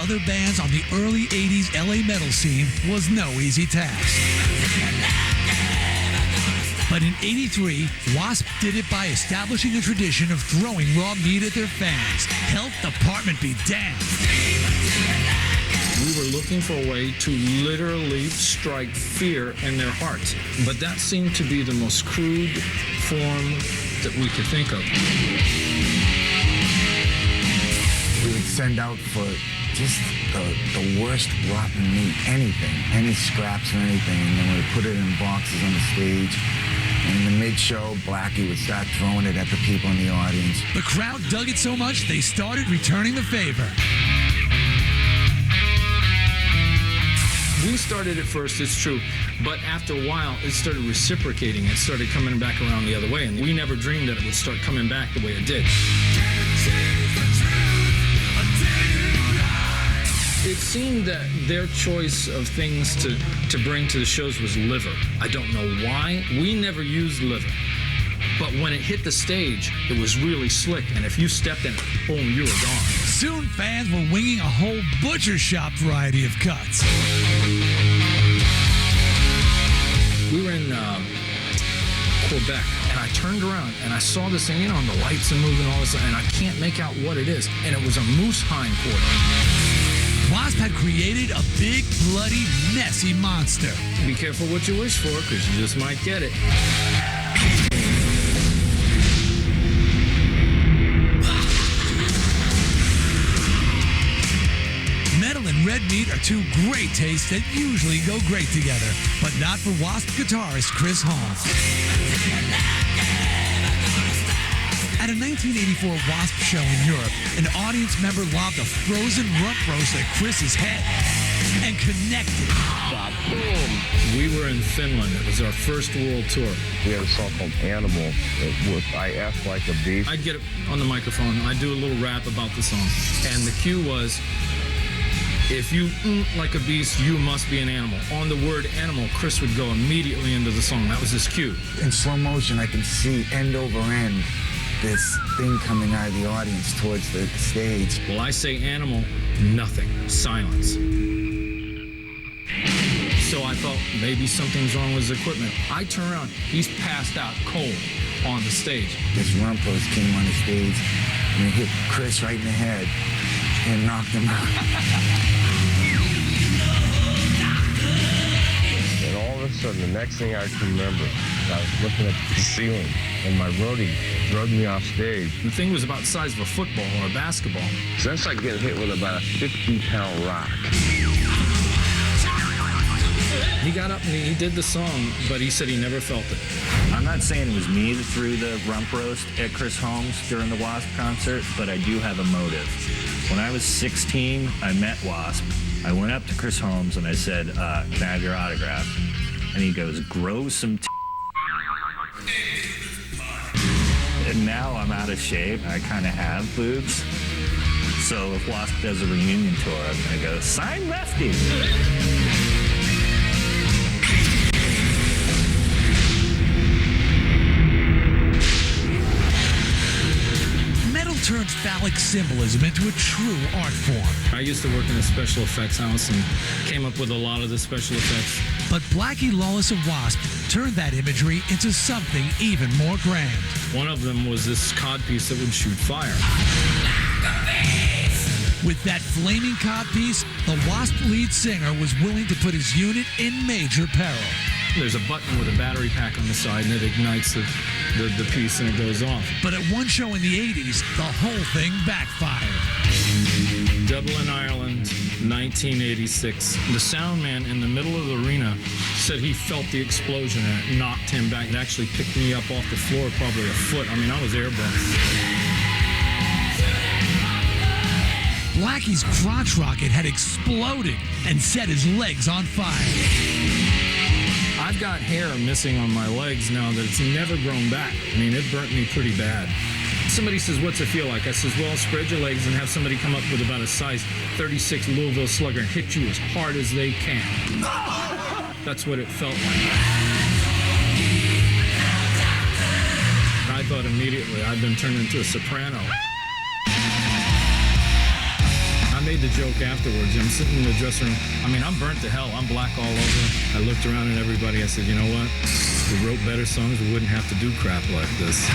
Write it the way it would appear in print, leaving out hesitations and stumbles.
other bands on the early 80s LA metal scene was no easy task. But in '83, W.A.S.P did it by establishing a tradition of throwing raw meat at their fans. Health department be damned. We were looking for a way to literally strike fear in their hearts. But that seemed to be the most crude form that we could think of. We would send out for just the worst rotten meat, anything, any scraps or anything, and then we'd put it in boxes on the stage. And in the mid-show, Blackie would start throwing it at the people in the audience. The crowd dug it so much, they started returning the favor. We started at first, it's true, but after a while, it started reciprocating. It started coming back around the other way, and we never dreamed that it would start coming back the way it did. It seemed that their choice of things to bring to the shows was liver. I don't know why. We never used liver. But when it hit the stage, it was really slick, and if you stepped in it, boom, you were gone. Soon fans were winging a whole butcher shop variety of cuts. We were in Quebec, and I turned around, and I saw this thing, and the lights are moving, all this, and I can't make out what it is, and it was a moose hind quarter. W.A.S.P had created a big, bloody, messy monster. Be careful what you wish for, because you just might get it. Metal and red meat are two great tastes that usually go great together, but not for W.A.S.P guitarist Chris Holmes. At a 1984 W.A.S.P show in Europe, an audience member lobbed a frozen rump roast at Chris's head and connected. Boom! We were in Finland. It was our first world tour. We had a song called Animal with I F Like a Beast. I'd get on the microphone, I'd do a little rap about the song, and the cue was, if you like a beast, you must be an animal. On the word animal, Chris would go immediately into the song. That was his cue. In slow motion, I can see end over end this thing coming out of the audience towards the stage. Well, I say animal, nothing. Silence. So I thought maybe something's wrong with his equipment. I turn around, he's passed out cold on the stage. This rump roast came on the stage and it hit Chris right in the head and knocked him out. And all of a sudden, the next thing I can remember, I was looking at the ceiling, and my roadie drug me off stage. The thing was about the size of a football or a basketball. So that's like getting hit with about a 50-pound rock. He got up and he did the song, but he said he never felt it. I'm not saying it was me that threw the rump roast at Chris Holmes during the W.A.S.P concert, but I do have a motive. When I was 16, I met W.A.S.P. I went up to Chris Holmes and I said, can I have your autograph? And he goes, grow some And now I'm out of shape. I kind of have boobs. So if W.A.S.P does a reunion tour, I'm going to go, sign Lefty. Turned phallic symbolism into a true art form. I used to work in a special effects house and came up with a lot of the special effects. But Blackie Lawless of W.A.S.P turned that imagery into something even more grand. One of them was this codpiece that would shoot fire. With that flaming codpiece, the W.A.S.P lead singer was willing to put his unit in major peril. There's a button with a battery pack on the side, and it ignites the piece, and it goes off. But at one show in the 80s, the whole thing backfired. Dublin, Ireland, 1986. The sound man in the middle of the arena said he felt the explosion, and it knocked him back. It actually picked me up off the floor probably a foot. I mean, I was airborne. Blackie's crotch rocket had exploded and set his legs on fire. I've got hair missing on my legs now that it's never grown back. I mean, it burnt me pretty bad. Somebody says, what's it feel like? I says, well, spread your legs and have somebody come up with about a size 36 Louisville Slugger and hit you as hard as they can. That's what it felt like. I thought immediately I'd been turned into a soprano. I made the the joke afterwards. I'm sitting in the dressing room. I mean, I'm burnt to hell. I'm black all over. I looked around at everybody. I said, you know what? If we wrote better songs, we wouldn't have to do crap like this.